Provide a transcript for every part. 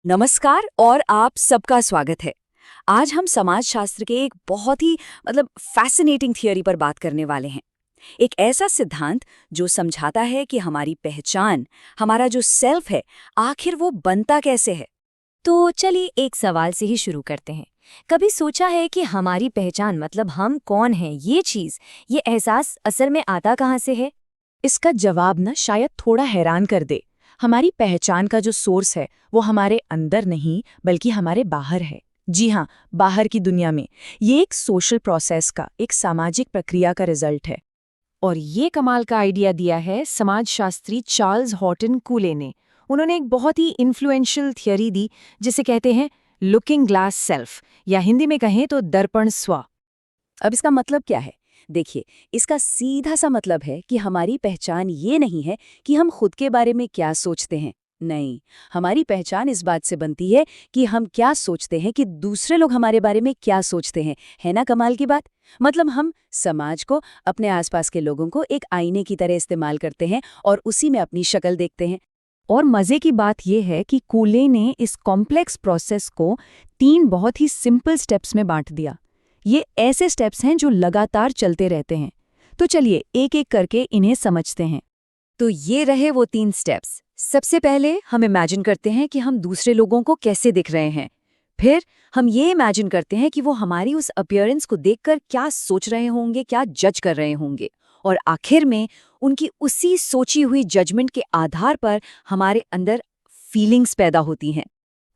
नमस्कार और आप सबका स्वागत है। आज हम समाजशास्त्र के एक बहुत ही फैसिनेटिंग थियरी पर बात करने वाले हैं। एक ऐसा सिद्धांत जो समझाता है कि हमारी पहचान, हमारा जो सेल्फ है, आखिर वो बनता कैसे है। तो चलिए एक सवाल से ही शुरू करते हैं। कभी सोचा है कि हमारी पहचान मतलब हम कौन हैं, ये एहसास असल में आता कहाँ से है? इसका जवाब न शायद थोड़ा हैरान कर दे। हमारी पहचान का जो सोर्स है वो हमारे अंदर नहीं बल्कि हमारे बाहर है। जी हाँ, बाहर की दुनिया में। ये एक सोशल प्रोसेस का, एक सामाजिक प्रक्रिया का रिजल्ट है। और ये कमाल का आइडिया दिया है समाजशास्त्री चार्ल्स हॉटन कूले ने। उन्होंने एक बहुत ही इन्फ्लुएंशियल थियरी दी जिसे कहते हैं लुकिंग ग्लास सेल्फ, या हिंदी में कहें तो दर्पण स्व। अब इसका मतलब क्या है? देखिए, इसका सीधा सा मतलब है कि हमारी पहचान ये नहीं है कि हम खुद के बारे में क्या सोचते हैं। नहीं, हमारी पहचान इस बात से बनती है कि हम क्या सोचते हैं कि दूसरे लोग हमारे बारे में क्या सोचते हैं। है ना कमाल की बात? मतलब हम समाज को, अपने आसपास के लोगों को एक आईने की तरह इस्तेमाल करते हैं और उसी में अपनी शक्ल देखते हैं। और मजे की बात यह है कि कूले ने इस कॉम्प्लेक्स प्रोसेस को 3 बहुत ही सिंपल स्टेप्स में बांट दिया। ये ऐसे स्टेप्स हैं जो लगातार चलते रहते हैं। तो चलिए एक एक करके इन्हें समझते हैं। तो ये रहे वो 3 स्टेप्स। सबसे पहले हम इमेजिन करते हैं कि हम दूसरे लोगों को कैसे दिख रहे हैं। फिर हम ये इमेजिन करते हैं कि वो हमारी उस अपीयरेंस को देखकर क्या सोच रहे होंगे, क्या जज कर रहे होंगे। और आखिर में उनकी उसी सोची हुई जजमेंट के आधार पर हमारे अंदर फीलिंग्स पैदा होती हैं।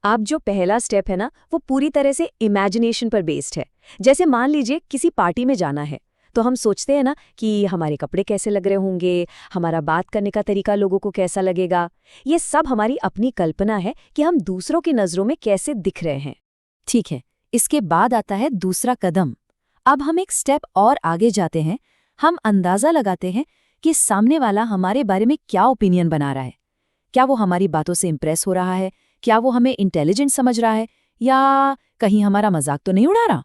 अब जो पहला स्टेप है ना, वो पूरी तरह से इमेजिनेशन पर बेस्ड है। जैसे मान लीजिए किसी पार्टी में जाना है, तो हम सोचते हैं ना कि हमारे कपड़े कैसे लग रहे होंगे, हमारा बात करने का तरीका लोगों को कैसा लगेगा। ये सब हमारी अपनी कल्पना है कि हम दूसरों की नज़रों में कैसे दिख रहे हैं। ठीक है, इसके बाद आता है दूसरा कदम। अब हम एक स्टेप और आगे जाते हैं। हम अंदाज़ा लगाते हैं कि सामने वाला हमारे बारे में क्या ओपिनियन बना रहा है। क्या वो हमारी बातों से इम्प्रेस हो रहा है? क्या वो हमें इंटेलिजेंट समझ रहा है, या कहीं हमारा मजाक तो नहीं उड़ा रहा?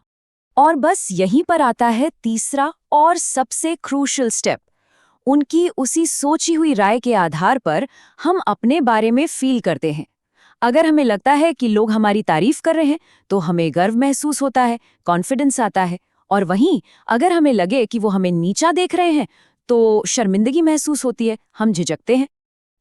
और बस यहीं पर आता है तीसरा और सबसे क्रूशियल स्टेप। उनकी उसी सोची हुई राय के आधार पर हम अपने बारे में फील करते हैं। अगर हमें लगता है कि लोग हमारी तारीफ कर रहे हैं तो हमें गर्व महसूस होता है, कॉन्फिडेंस आता है। और वहीं अगर हमें लगे कि वो हमें नीचा देख रहे हैं तो शर्मिंदगी महसूस होती है, हम झिझकते हैं।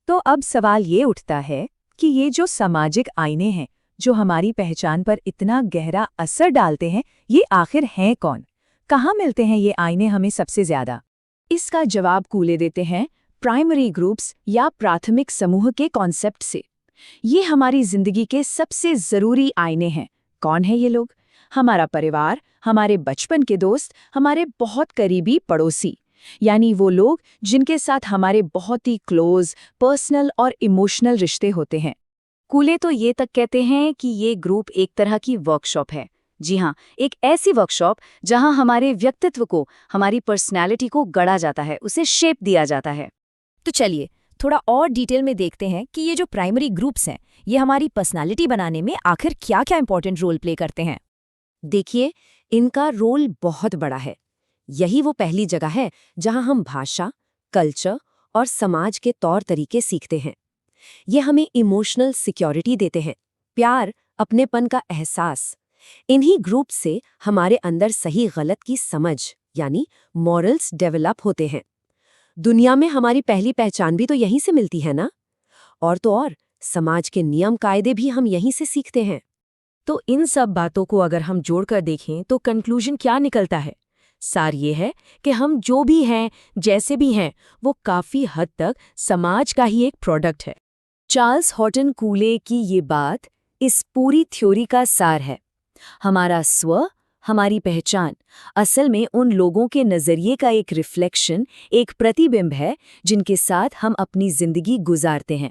तो अब सवाल ये उठता है कि ये जो सामाजिक आईने हैं जो हमारी पहचान पर इतना गहरा असर डालते हैं, ये आखिर हैं कौन? कहाँ मिलते हैं ये आईने हमें सबसे ज्यादा? इसका जवाब कूले देते हैं प्राइमरी ग्रुप्स या प्राथमिक समूह के कॉन्सेप्ट से। ये हमारी जिंदगी के सबसे जरूरी आईने हैं। कौन है ये लोग? हमारा परिवार, हमारे बचपन के दोस्त, हमारे बहुत करीबी पड़ोसी, यानी वो लोग जिनके साथ हमारे बहुत ही क्लोज पर्सनल और इमोशनल रिश्ते होते हैं। कूले तो ये तक कहते हैं कि ये ग्रुप एक तरह की वर्कशॉप है। जी हाँ, एक ऐसी वर्कशॉप जहां हमारे व्यक्तित्व को, हमारी पर्सनैलिटी को गढ़ा जाता है, उसे शेप दिया जाता है। तो चलिए थोड़ा और डिटेल में देखते हैं कि ये जो प्राइमरी ग्रुप्स हैं, ये हमारी पर्सनालिटी बनाने में आखिर क्या-क्या इंपॉर्टेंट रोल प्ले करते हैं। देखिए, इनका रोल बहुत बड़ा है। यही वो पहली जगह है जहां हम भाषा, कल्चर और समाज के तौर तरीके सीखते हैं। ये हमें इमोशनल सिक्योरिटी देते हैं, प्यार, अपनेपन का एहसास। इन्हीं ग्रुप से हमारे अंदर सही गलत की समझ यानी मॉरल्स डेवलप होते हैं। दुनिया में हमारी पहली पहचान भी तो यहीं से मिलती है ना। और तो और समाज के नियम कायदे भी हम यहीं से सीखते हैं। तो इन सब बातों को अगर हम जोड़कर देखें तो कंक्लूजन क्या निकलता है? सार ये है कि हम जो भी हैं, जैसे भी हैं, वो काफी हद तक समाज का ही एक प्रोडक्ट है। चार्ल्स हॉटन कूले की ये बात इस पूरी थ्योरी का सार है। हमारा स्व, हमारी पहचान असल में उन लोगों के नजरिए का एक रिफ्लेक्शन, एक प्रतिबिंब है जिनके साथ हम अपनी जिंदगी गुजारते हैं।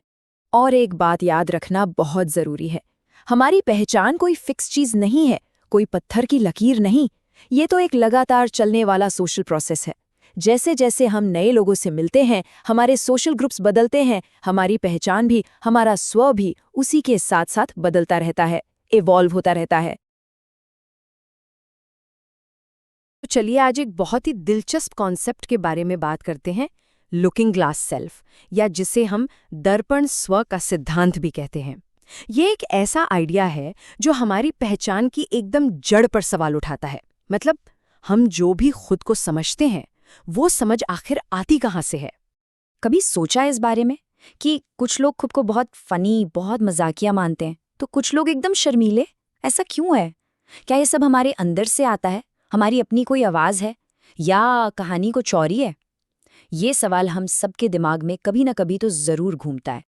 और एक बात याद रखना बहुत जरूरी है, हमारी पहचान कोई फिक्स चीज नहीं है, कोई पत्थर की लकीर नहीं। ये तो एक लगातार चलने वाला सोशल प्रोसेस है। जैसे जैसे हम नए लोगों से मिलते हैं, हमारे सोशल ग्रुप्स बदलते हैं, हमारी पहचान भी, हमारा स्व भी उसी के साथ साथ बदलता रहता है, इवॉल्व होता रहता है। तो चलिए आज एक बहुत ही दिलचस्प कॉन्सेप्ट के बारे में बात करते हैं, लुकिंग ग्लास सेल्फ, या जिसे हम दर्पण स्व का सिद्धांत भी कहते हैं। ये एक ऐसा आइडिया है जो हमारी पहचान की एकदम जड़ पर सवाल उठाता है। मतलब हम जो भी खुद को समझते हैं वो समझ आखिर आती कहाँ से है। कभी सोचा है इस बारे में कि कुछ लोग खुद को बहुत फनी, बहुत मजाकिया मानते हैं, तो कुछ लोग एकदम शर्मीले? ऐसा क्यों है? क्या ये सब हमारे अंदर से आता है, हमारी अपनी कोई आवाज है, या कहानी कुछ और ही है? ये सवाल हम सबके दिमाग में कभी न कभी तो जरूर घूमता है।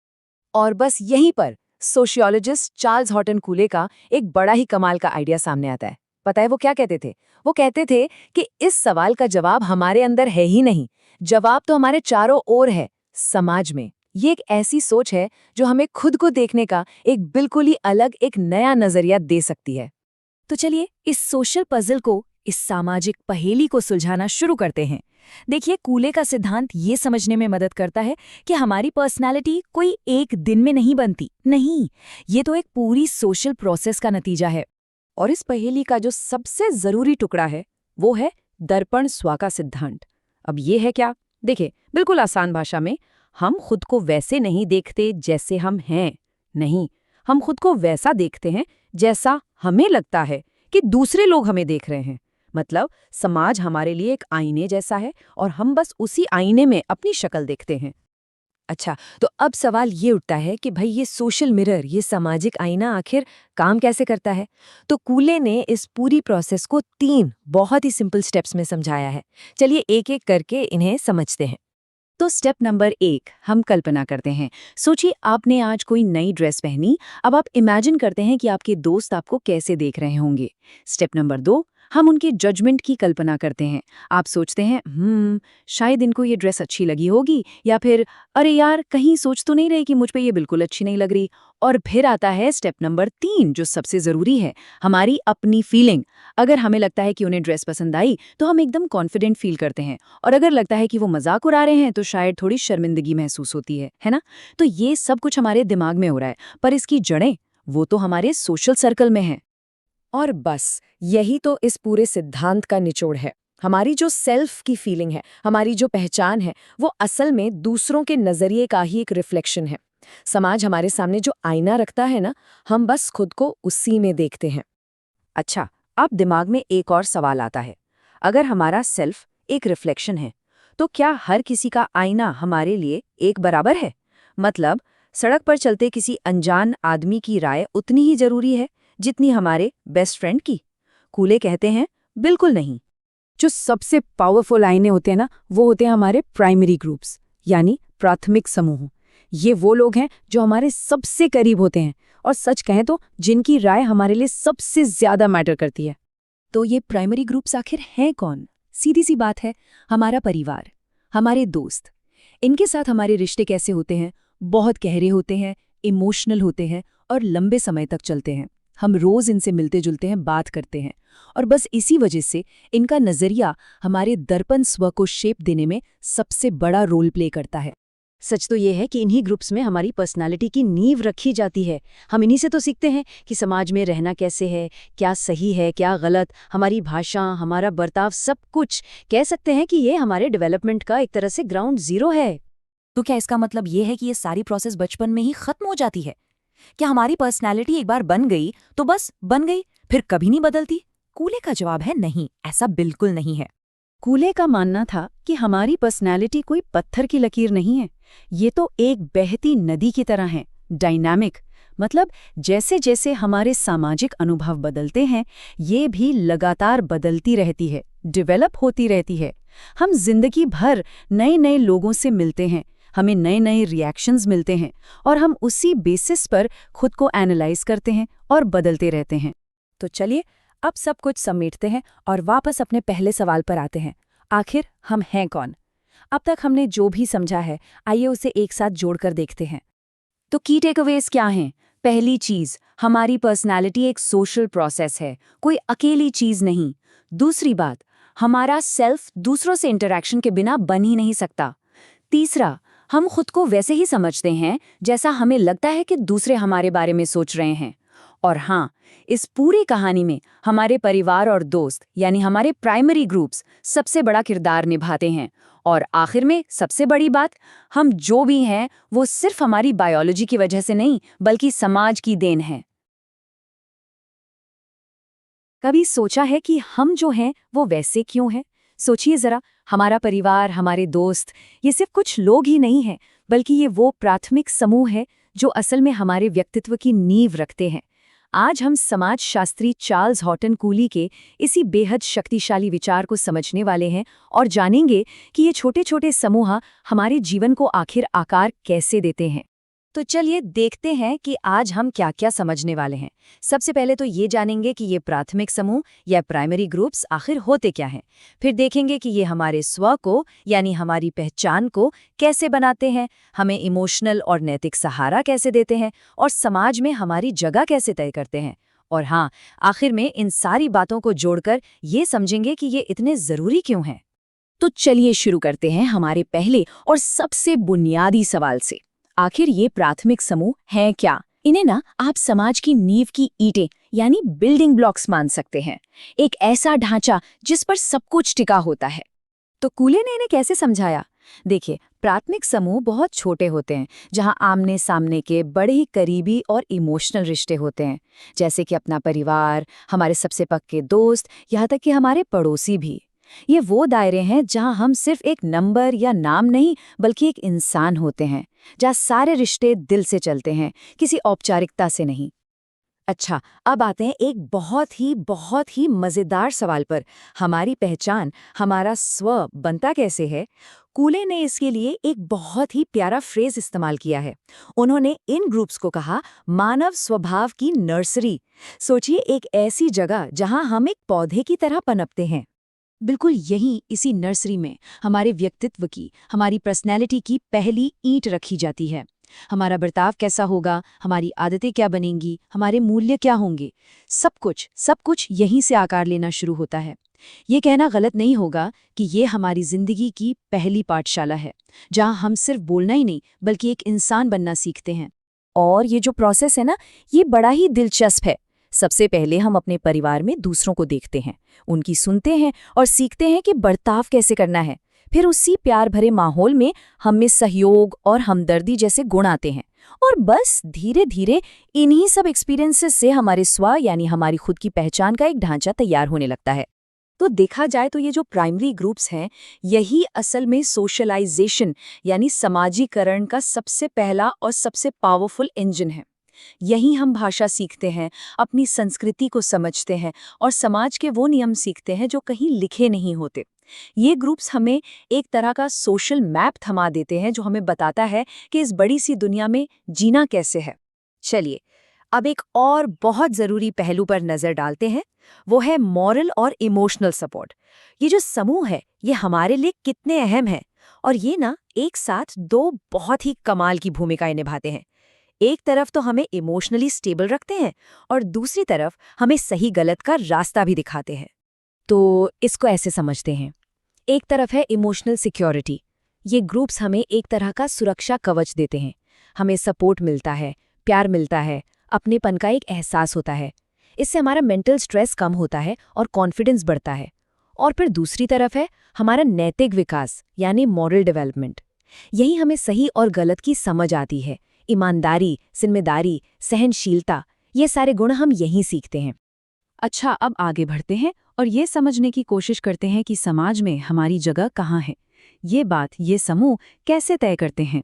और बस यहीं पर सोशियोलॉजिस्ट चार्ल्स हॉटन कूले का एक बड़ा ही कमाल का आइडिया सामने आता है। पता है वो क्या कहते थे? वो कहते थे कि इस सवाल का जवाब हमारे अंदर है ही नहीं, जवाब तो हमारे चारों ओर है, समाज में। ये एक ऐसी सोच है जो हमें खुद को देखने का एक बिल्कुल ही अलग, एक नया नजरिया दे सकती है। तो चलिए इस सोशल पजल को, इस सामाजिक पहेली को सुलझाना शुरू करते हैं। देखिए, कूले का सिद्धांत ये समझने में मदद करता है कि हमारी पर्सनालिटी कोई एक दिन में नहीं बनती। नहीं, ये तो एक पूरी सोशल प्रोसेस का नतीजा है। और इस पहेली का जो सबसे जरूरी टुकड़ा है वो है दर्पण स्व का सिद्धांत। अब ये है क्या? देखिए, बिल्कुल आसान भाषा में, हम खुद को वैसे नहीं देखते जैसे हम हैं। नहीं, हम खुद को वैसा देखते हैं जैसा हमें लगता है कि दूसरे लोग हमें देख रहे हैं। मतलब समाज हमारे लिए एक आईने जैसा है और हम बस उसी आईने में अपनी शक्ल देखते हैं। अच्छा, तो अब सवाल ये उठता है कि भाई ये सोशल मिरर, ये सामाजिक आईना आखिर काम कैसे करता है? तो कूले ने इस पूरी प्रोसेस को 3 बहुत ही सिंपल स्टेप्स में समझाया है। चलिए एक-एक करके इन्हें समझते हैं। तो स्टेप नंबर 1, हम कल्पना करते हैं। सोचिए आपने आज कोई नई ड्रेस पहनी। अब आप इमेजिन करते हैं कि आपके दोस्त आपको कैसे देख रहे होंगे। स्टेप नंबर 2, हम उनके जजमेंट की कल्पना करते हैं। आप सोचते हैं शायद इनको ये ड्रेस अच्छी लगी होगी, या फिर अरे यार कहीं सोच तो नहीं रहे कि मुझ पे ये बिल्कुल अच्छी नहीं लग रही। और फिर आता है स्टेप नंबर 3, जो सबसे जरूरी है, हमारी अपनी फीलिंग। अगर हमें लगता है कि उन्हें ड्रेस पसंद आई तो हम एकदम कॉन्फिडेंट फील करते हैं, और अगर लगता है कि वो मजाक उड़ा रहे हैं तो शायद थोड़ी शर्मिंदगी महसूस होती है ना? तो ये सब कुछ हमारे दिमाग में हो रहा है, पर इसकी जड़ें वो तो हमारे सोशल सर्कल में है। और बस यही तो इस पूरे सिद्धांत का निचोड़ है। हमारी जो सेल्फ की फीलिंग है, हमारी जो पहचान है, वो असल में दूसरों के नजरिए का ही एक रिफ्लेक्शन है। समाज हमारे सामने जो आईना रखता है ना, हम बस खुद को उसी में देखते हैं। अच्छा, अब दिमाग में एक और सवाल आता है। अगर हमारा सेल्फ एक रिफ्लेक्शन है, तो क्या हर किसी का आईना हमारे लिए एक बराबर है? मतलब सड़क पर चलते किसी अनजान आदमी की राय उतनी ही जरूरी है जितनी हमारे बेस्ट फ्रेंड की? कूले कहते हैं बिल्कुल नहीं। जो सबसे पावरफुल आईने होते हैं ना, वो होते हैं हमारे प्राइमरी ग्रुप्स, यानी प्राथमिक समूह। ये वो लोग हैं जो हमारे सबसे करीब होते हैं, और सच कहें तो जिनकी राय हमारे लिए सबसे ज्यादा मैटर करती है। तो ये प्राइमरी ग्रुप्स आखिर हैं कौन? सीधी सी बात है, हमारा परिवार, हमारे दोस्त। इनके साथ हमारे रिश्ते कैसे होते हैं? बहुत गहरे होते हैं, इमोशनल होते हैं और लंबे समय तक चलते हैं। हम रोज इनसे मिलते जुलते हैं, बात करते हैं, और बस इसी वजह से इनका नजरिया हमारे दर्पण स्व को शेप देने में सबसे बड़ा रोल प्ले करता है। सच तो ये है कि इन्हीं ग्रुप्स में हमारी पर्सनालिटी की नींव रखी जाती है। हम इन्हीं से तो सीखते हैं कि समाज में रहना कैसे है, क्या सही है, क्या गलत। हमारी भाषा, हमारा बर्ताव, सब कुछ कह सकते हैं कि ये हमारे डेवलपमेंट का एक तरह से ग्राउंड जीरो है। तो क्या इसका मतलब ये है कि ये सारी प्रोसेस बचपन में ही खत्म हो जाती है? क्या हमारी पर्सनैलिटी एक बार बन गई तो बस बन गई, फिर कभी नहीं बदलती? कूले का जवाब है नहीं, ऐसा बिल्कुल नहीं है। कूले का मानना था कि हमारी पर्सनैलिटी कोई पत्थर की लकीर नहीं है, ये तो एक बहती नदी की तरह है, डायनामिक। मतलब जैसे जैसे हमारे सामाजिक अनुभव बदलते हैं, ये भी लगातार बदलती रहती है, डेवलप होती रहती है। हम जिंदगी भर नए नए लोगों से मिलते हैं, हमें नए नए रिएक्शंस मिलते हैं, और हम उसी बेसिस पर खुद को एनालाइज करते हैं और बदलते रहते हैं। तो चलिए अब सब कुछ समेटते हैं और वापस अपने पहले सवाल पर आते हैं। आखिर हम हैं कौन? अब तक हमने जो भी समझा है, आइए उसे एक साथ जोड़कर देखते हैं। तो की टेकअवेज क्या हैं? पहली चीज, हमारी पर्सनालिटी एक सोशल प्रोसेस है, कोई अकेली चीज नहीं। दूसरी बात, हमारा सेल्फ दूसरों से इंटरैक्शन के बिना बन ही नहीं सकता। तीसरा, हम खुद को वैसे ही समझते हैं जैसा हमें लगता है कि दूसरे हमारे बारे में सोच रहे हैं। और हाँ, इस पूरी कहानी में हमारे परिवार और दोस्त, यानी हमारे प्राइमरी ग्रुप्स, सबसे बड़ा किरदार निभाते हैं। और आखिर में सबसे बड़ी बात, हम जो भी हैं वो सिर्फ हमारी बायोलॉजी की वजह से नहीं बल्कि समाज की देन है। कभी सोचा है कि हम जो हैं वो वैसे क्यों हैं? सोचिए जरा, हमारा परिवार, हमारे दोस्त, ये सिर्फ कुछ लोग ही नहीं हैं, बल्कि ये वो प्राथमिक समूह है जो असल में हमारे व्यक्तित्व की नींव रखते हैं। आज हम समाजशास्त्री चार्ल्स हॉटन कूली के इसी बेहद शक्तिशाली विचार को समझने वाले हैं और जानेंगे कि ये छोटे छोटे समूह हमारे जीवन को आखिर आकार कैसे देते हैं। तो चलिए देखते हैं कि आज हम क्या क्या समझने वाले हैं। सबसे पहले तो ये जानेंगे कि ये प्राथमिक समूह या प्राइमरी ग्रुप्स आखिर होते क्या हैं। फिर देखेंगे कि ये हमारे स्व को यानी हमारी पहचान को कैसे बनाते हैं, हमें इमोशनल और नैतिक सहारा कैसे देते हैं और समाज में हमारी जगह कैसे तय करते हैं। और हाँ, आखिर में इन सारी बातों को जोड़कर ये समझेंगे कि ये इतने ज़रूरी क्यों हैं। तो चलिए शुरू करते हैं हमारे पहले और सबसे बुनियादी सवाल से। आखिर ये प्राथमिक समूह हैं क्या? इन्हें ना आप समाज की नींव की ईंटें यानी बिल्डिंग ब्लॉक्स मान सकते हैं, एक ऐसा ढांचा जिस पर सब कुछ टिका होता है। तो कूले ने इन्हें कैसे समझाया? देखिए, प्राथमिक समूह बहुत छोटे होते हैं, जहां आमने सामने के बड़े ही करीबी और इमोशनल रिश्ते होते हैं, जैसे कि अपना परिवार, हमारे सबसे पक्के दोस्त, यहाँ तक कि हमारे पड़ोसी भी। ये वो दायरे हैं जहां हम सिर्फ एक नंबर या नाम नहीं बल्कि एक इंसान होते हैं, जहां सारे रिश्ते दिल से चलते हैं, किसी औपचारिकता से नहीं। अच्छा, अब आते हैं एक बहुत ही मजेदार सवाल पर। हमारी पहचान, हमारा स्व बनता कैसे है? कूले ने इसके लिए एक बहुत ही प्यारा फ्रेज इस्तेमाल किया है। उन्होंने इन ग्रुप्स को कहा मानव स्वभाव की नर्सरी। सोचिए, एक ऐसी जगह जहां हम एक पौधे की तरह पनपते हैं। बिल्कुल यही इसी नर्सरी में हमारे व्यक्तित्व की, हमारी पर्सनैलिटी की पहली ईंट रखी जाती है। हमारा बर्ताव कैसा होगा, हमारी आदतें क्या बनेंगी, हमारे मूल्य क्या होंगे, सब कुछ यहीं से आकार लेना शुरू होता है। ये कहना गलत नहीं होगा कि ये हमारी जिंदगी की पहली पाठशाला है, जहां हम सिर्फ बोलना ही नहीं बल्कि एक इंसान बनना सीखते हैं। और ये जो प्रोसेस है ना, ये बड़ा ही दिलचस्प है। सबसे पहले हम अपने परिवार में दूसरों को देखते हैं, उनकी सुनते हैं और सीखते हैं कि बर्ताव कैसे करना है। फिर उसी प्यार भरे माहौल में हम में सहयोग और हमदर्दी जैसे गुण आते हैं और बस धीरे धीरे इन्हीं सब एक्सपीरियंसेस से हमारे स्व यानी हमारी खुद की पहचान का एक ढांचा तैयार होने लगता है। तो देखा जाए तो ये जो प्राइमरी ग्रुप्स हैं, यही असल में सोशलाइजेशन यानी समाजीकरण का सबसे पहला और सबसे पावरफुल इंजन है। यहीं हम भाषा सीखते हैं, अपनी संस्कृति को समझते हैं और समाज के वो नियम सीखते हैं जो कहीं लिखे नहीं होते। ये ग्रुप्स हमें एक तरह का सोशल मैप थमा देते हैं जो हमें बताता है कि इस बड़ी सी दुनिया में जीना कैसे है। चलिए, अब एक और बहुत ज़रूरी पहलू पर नज़र डालते हैं, वो है मॉरल और इमोशनल सपोर्ट। ये जो समूह है, ये हमारे लिए कितने अहम है और ये ना एक साथ दो बहुत ही कमाल की भूमिकाएं निभाते हैं। एक तरफ तो हमें इमोशनली स्टेबल रखते हैं और दूसरी तरफ हमें सही गलत का रास्ता भी दिखाते हैं। तो इसको ऐसे समझते हैं, एक तरफ है इमोशनल सिक्योरिटी। ये ग्रुप्स हमें एक तरह का सुरक्षा कवच देते हैं, हमें सपोर्ट मिलता है, प्यार मिलता है, अपनेपन का एक एहसास होता है। इससे हमारा मेंटल स्ट्रेस कम होता है और कॉन्फिडेंस बढ़ता है। और फिर दूसरी तरफ है हमारा नैतिक विकास यानी मॉरल डेवलपमेंट। यही हमें सही और गलत की समझ आती है। ईमानदारी, जिम्मेदारी, सहनशीलता, ये सारे गुण हम यहीं सीखते हैं। अच्छा, अब आगे बढ़ते हैं और ये समझने की कोशिश करते हैं कि समाज में हमारी जगह कहाँ है। ये समूह कैसे तय करते हैं?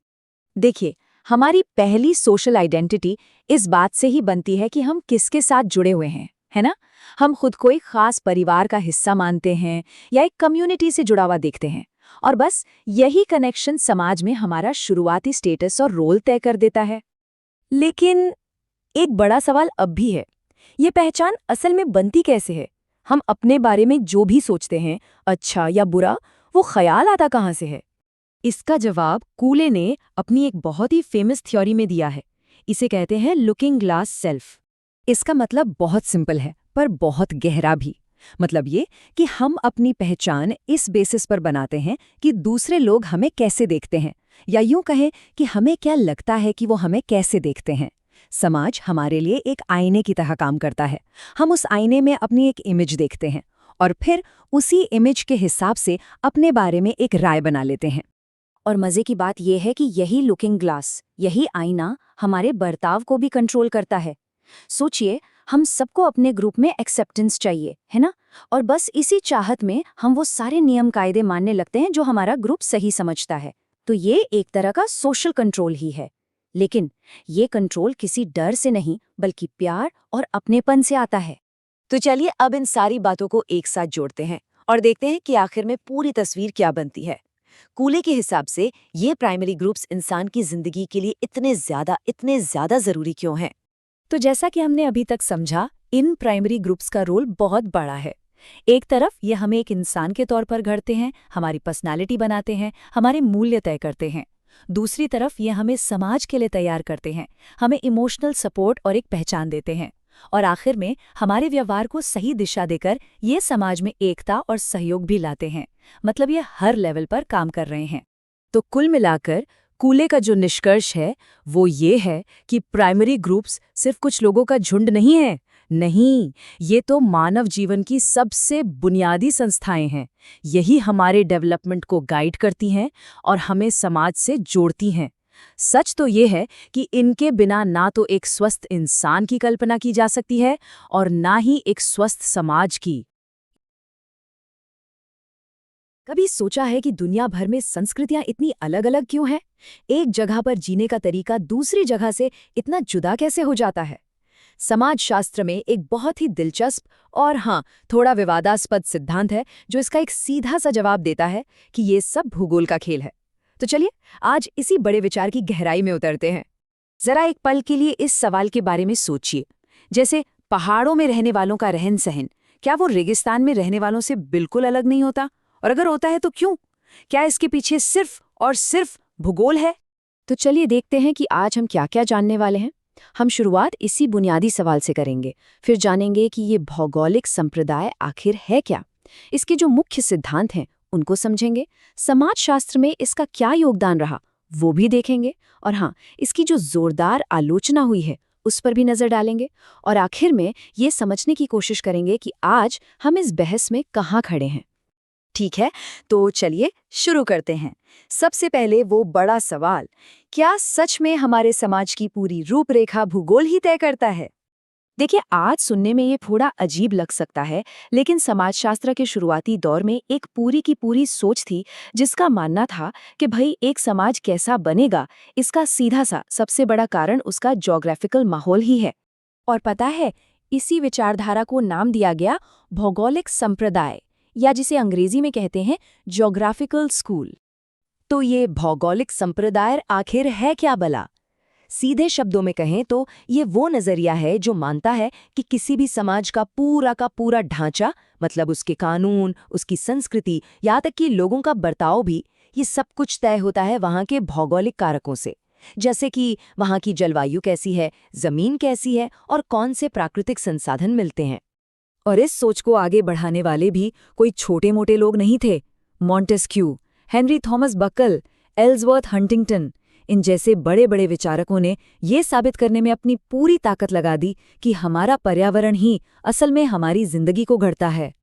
देखिए, हमारी पहली सोशल आइडेंटिटी इस बात से ही बनती है कि हम किसके साथ जुड़े हुए हैं, है ना? हम खुद को एक खास परिवार का हिस्सा मानते हैं या एक कम्युनिटी से जुड़ा हुआ देखते हैं और बस यही कनेक्शन समाज में हमारा शुरुआती स्टेटस और रोल तय कर देता है। लेकिन एक बड़ा सवाल अब भी है, ये पहचान असल में बनती कैसे है? हम अपने बारे में जो भी सोचते हैं, अच्छा या बुरा, वो ख्याल आता कहाँ से है? इसका जवाब कूले ने अपनी एक बहुत ही फेमस थ्योरी में दिया है। इसे कहते हैं लुकिंग ग्लास सेल्फ। इसका मतलब बहुत सिंपल है पर बहुत गहरा भी। मतलब ये कि हम अपनी पहचान इस बेसिस पर बनाते हैं कि दूसरे लोग हमें कैसे देखते हैं, या यूं कहें कि हमें क्या लगता है कि वो हमें कैसे देखते हैं। समाज हमारे लिए एक आईने की तरह काम करता है। हम उस आईने में अपनी एक इमेज देखते हैं और फिर उसी इमेज के हिसाब से अपने बारे में एक राय बना लेते हैं। और मजे की बात यह है कि यही लुकिंग ग्लास, यही आईना हमारे बर्ताव को भी कंट्रोल करता है। सोचिए, हम सबको अपने ग्रुप में एक्सेप्टेंस चाहिए, है ना? और बस इसी चाहत में हम वो सारे नियम कायदे मानने लगते हैं जो हमारा ग्रुप सही समझता है। तो ये एक तरह का सोशल कंट्रोल ही है। लेकिन ये कंट्रोल किसी डर से नहीं, बल्कि प्यार और अपनेपन से आता है। तो चलिए अब इन सारी बातों को एक साथ जोड़ते हैं और देखते हैं कि आखिर में पूरी तस्वीर क्या बनती है। कूले के हिसाब से ये प्राइमरी ग्रुप्स इंसान की जिंदगी के लिए इतने ज्यादा जरूरी क्यों हैं? तो जैसा कि हमने अभी तक समझा, इन प्राइमरी ग्रुप्स का रोल बहुत बड़ा है। एक तरफ ये हमें एक इंसान के तौर पर गढ़ते हैं, हमारी पर्सनालिटी बनाते हैं, हमारे मूल्य तय करते हैं। दूसरी तरफ ये हमें समाज के लिए तैयार करते हैं, हमें इमोशनल सपोर्ट और एक पहचान देते हैं। और आखिर में हमारे व्यवहार को सही दिशा देकर ये समाज में एकता और सहयोग भी लाते हैं। मतलब ये हर लेवल पर काम कर रहे हैं। तो कुल मिलाकर कूले का जो निष्कर्ष है वो ये है कि प्राइमरी ग्रुप्स सिर्फ कुछ लोगों का झुंड नहीं है। नहीं, ये तो मानव जीवन की सबसे बुनियादी संस्थाएं हैं। यही हमारे डेवलपमेंट को गाइड करती हैं और हमें समाज से जोड़ती हैं। सच तो ये है कि इनके बिना ना तो एक स्वस्थ इंसान की कल्पना की जा सकती है और ना ही एक स्वस्थ समाज की। कभी सोचा है कि दुनिया भर में संस्कृतियां इतनी अलग अलग क्यों हैं? एक जगह पर जीने का तरीका दूसरी जगह से इतना जुदा कैसे हो जाता है? समाजशास्त्र में एक बहुत ही दिलचस्प और थोड़ा विवादास्पद सिद्धांत है जो इसका एक सीधा सा जवाब देता है कि ये सब भूगोल का खेल है। तो चलिए आज इसी बड़े विचार की गहराई में उतरते हैं। जरा एक पल के लिए इस सवाल के बारे में सोचिए, जैसे पहाड़ों में रहने वालों का रहन सहन, क्या वो रेगिस्तान में रहने वालों से बिल्कुल अलग नहीं होता? और अगर होता है तो क्यों? क्या इसके पीछे सिर्फ और सिर्फ भूगोल है? तो चलिए देखते हैं कि आज हम क्या क्या जानने वाले हैं। हम शुरुआत इसी बुनियादी सवाल से करेंगे, फिर जानेंगे कि ये भौगोलिक संप्रदाय आखिर है क्या, इसके जो मुख्य सिद्धांत हैं उनको समझेंगे, समाजशास्त्र में इसका क्या योगदान रहा वो भी देखेंगे, और इसकी जो जोरदार आलोचना हुई है उस पर भी नजर डालेंगे, और आखिर में ये समझने की कोशिश करेंगे कि आज हम इस बहस में कहाँ खड़े हैं। ठीक है, तो चलिए शुरू करते हैं। सबसे पहले वो बड़ा सवाल, क्या सच में हमारे समाज की पूरी रूपरेखा भूगोल ही तय करता है? देखिए, आज सुनने में ये थोड़ा अजीब लग सकता है, लेकिन समाजशास्त्र के शुरुआती दौर में एक पूरी की पूरी सोच थी जिसका मानना था कि भाई एक समाज कैसा बनेगा, इसका सीधा सा सबसे बड़ा कारण उसका ज्योग्राफिकल माहौल ही है। और पता है, इसी विचारधारा को नाम दिया गया भौगोलिक संप्रदाय, या जिसे अंग्रेजी में कहते हैं ज्योग्राफिकल स्कूल। तो ये भौगोलिक संप्रदाय आखिर है क्या भला? सीधे शब्दों में कहें तो ये वो नजरिया है जो मानता है कि किसी भी समाज का पूरा ढांचा, मतलब उसके कानून, उसकी संस्कृति, यहाँ तक कि लोगों का बर्ताव भी, ये सब कुछ तय होता है वहाँ के भौगोलिक कारकों से। जैसे कि वहाँ की जलवायु कैसी है, जमीन कैसी है और कौन से प्राकृतिक संसाधन मिलते हैं। और इस सोच को आगे बढ़ाने वाले भी कोई छोटे मोटे लोग नहीं थे। Montesquieu, Henry Thomas Buckle, Ellsworth Huntington, इन जैसे बड़े बड़े विचारकों ने ये साबित करने में अपनी पूरी ताकत लगा दी कि हमारा पर्यावरण ही असल में हमारी जिंदगी को गढ़ता है।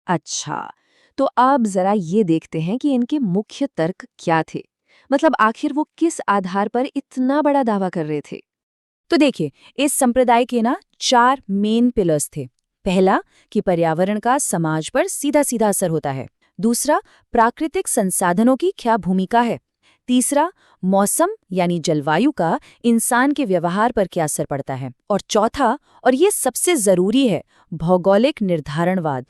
अच्छा, तो अब जरा ये देखते हैं कि इनके मुख्य तर्क क्या थे। मतलब आखिर वो किस आधार पर इतना बड़ा दावा कर रहे थे। तो देखिए, इस संप्रदाय के 4 मेन पिलर्स थे। पहला कि पर्यावरण का समाज पर सीधा सीधा असर होता है। दूसरा, प्राकृतिक संसाधनों की क्या भूमिका है। तीसरा, मौसम यानी जलवायु का इंसान के व्यवहार पर क्या असर पड़ता है। और चौथा, और ये सबसे जरूरी है, भौगोलिक निर्धारणवाद।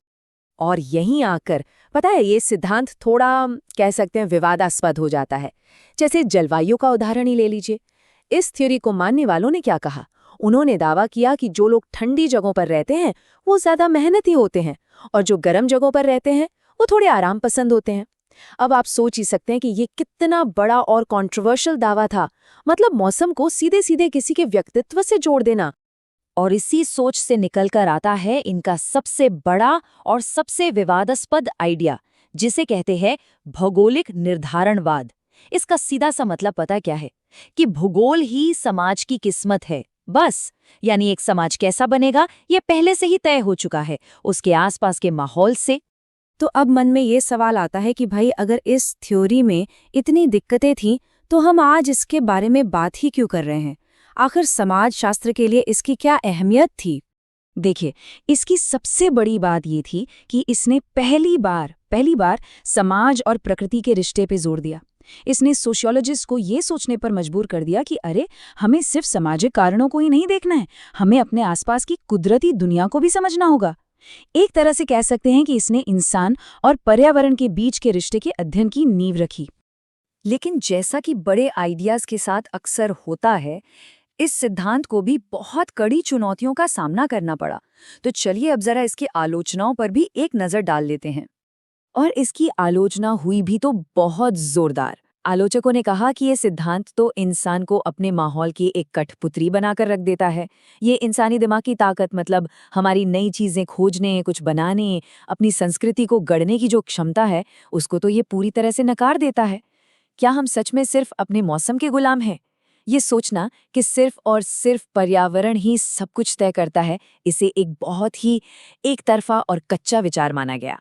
और यहीं आकर पता है ये सिद्धांत थोड़ा कह सकते हैं विवादास्पद हो जाता है। जैसे जलवायु का उदाहरण ही ले लीजिए। इस थ्योरी को मानने वालों ने क्या कहा? उन्होंने दावा किया कि जो लोग ठंडी जगहों पर रहते हैं वो ज्यादा मेहनती होते हैं और जो गर्म जगहों पर रहते हैं वो थोड़े आराम पसंद होते हैं। अब आप सोच ही सकते हैं कि ये कितना बड़ा और कंट्रोवर्शियल दावा था। मतलब मौसम को सीधे सीधे किसी के व्यक्तित्व से जोड़ देना। और इसी सोच से निकलकर आता है इनका सबसे बड़ा और सबसे विवादास्पद आइडिया, जिसे कहते हैं भौगोलिक निर्धारणवाद। इसका सीधा सा मतलब पता क्या है? कि भूगोल ही समाज की किस्मत है। बस, यानी एक समाज कैसा बनेगा ये पहले से ही तय हो चुका है, उसके आसपास के माहौल से। तो अब मन में ये सवाल आता है कि भाई अगर इस थ्योरी में इतनी दिक्कतें थीं तो हम आज इसके बारे में बात ही क्यों कर रहे हैं? आखिर समाज शास्त्र के लिए इसकी क्या अहमियत थी? देखिए, इसकी सबसे बड़ी बात ये थी कि इसने पहली बार समाज और प्रकृति के रिश्ते पे जोर दिया। इसने सोशियोलॉजिस्ट को ये सोचने पर मजबूर कर दिया कि अरे, हमें सिर्फ सामाजिक कारणों को ही नहीं देखना है, हमें अपने आसपास की कुदरती दुनिया को भी समझना होगा। एक तरह से कह सकते हैं कि इसने इंसान और पर्यावरण के बीच के रिश्ते के अध्ययन की नींव रखी। लेकिन जैसा कि बड़े आइडियाज के साथ अक्सर होता है, इस सिद्धांत को भी बहुत कड़ी चुनौतियों का सामना करना पड़ा। तो चलिए अब जरा इसकी आलोचनाओं पर भी एक नज़र डाल लेते हैं। और इसकी आलोचना हुई भी तो बहुत जोरदार। आलोचकों ने कहा कि ये सिद्धांत तो इंसान को अपने माहौल की एक कठपुतली बनाकर रख देता है। ये इंसानी दिमाग की ताकत, मतलब हमारी नई चीज़ें खोजने, कुछ बनाने, अपनी संस्कृति को गढ़ने की जो क्षमता है, उसको तो ये पूरी तरह से नकार देता है। क्या हम सच में सिर्फ अपने मौसम के गुलाम हैं? ये सोचना कि सिर्फ और सिर्फ पर्यावरण ही सब कुछ तय करता है, इसे एक बहुत ही एक तरफा और कच्चा विचार माना गया।